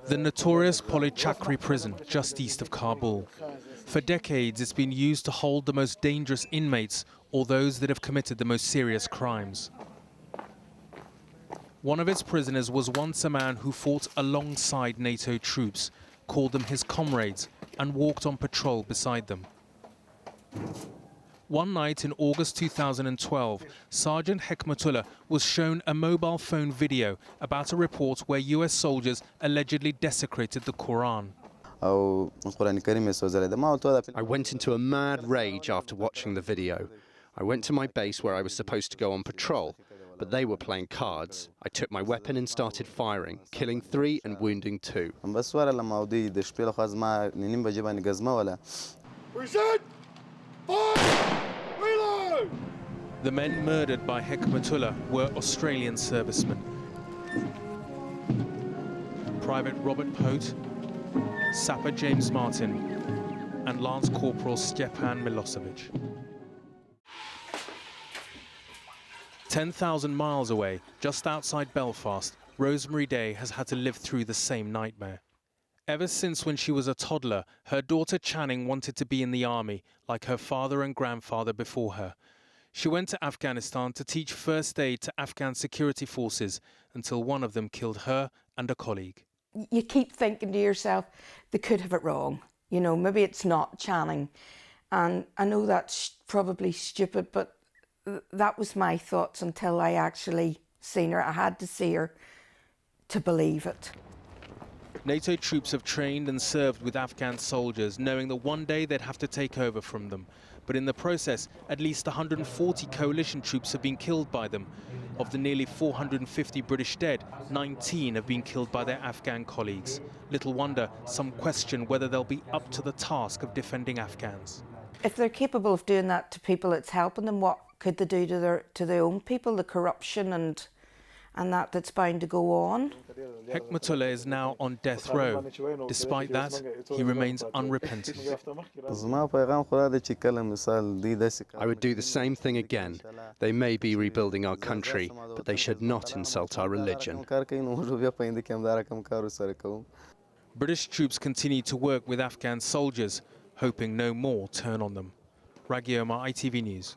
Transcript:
The notorious Chakri prison just east of Kabul. For decades, it's been used to hold the most dangerous inmates or those that have committed the most serious crimes. One of its prisoners was once a man who fought alongside Nato troops, called them his comrades, and walked on patrol beside them. One night in August 2012, Sergeant Hekmatullah was shown a mobile phone video about a report where US soldiers allegedly desecrated the Quran. I went into a mad rage after watching the video. I went to my base where I was supposed to go on patrol, but they were playing cards. I took my weapon and started firing, killing 3 and wounding 2. The men murdered by Hekmatullah were Australian servicemen. Private Robert Pote, Sapper James Martin, and Lance Corporal Stepan Milosevic. 10,000 miles away, just outside Belfast, Rosemary Day has had to live through the same nightmare. Ever since when she was a toddler, her daughter Channing wanted to be in the army, like her father and grandfather before her. She went to Afghanistan to teach first aid to Afghan security forces until one of them killed her and a colleague. You keep thinking to yourself, they could have it wrong. You know, maybe it's not Channing. And I know that's probably stupid, but that was my thoughts until I actually seen her. I had to see her to believe it. NATO troops have trained and served with Afghan soldiers, knowing that one day they'd have to take over from them. But in the process, at least 140 coalition troops have been killed by them. Of the nearly 450 British dead, 19 have been killed by their Afghan colleagues. Little wonder some question whether they'll be up to the task of defending Afghans. If they're capable of doing that to people that's helping them, what could they do to their own people, the corruption and that's bound to go on? Hekmatullah is now on death row. Despite that, he remains unrepentant. I would do the same thing again. They may be rebuilding our country, but they should not insult our religion. British troops continue to work with Afghan soldiers, hoping no more turn on them. Ragioma, ITV News.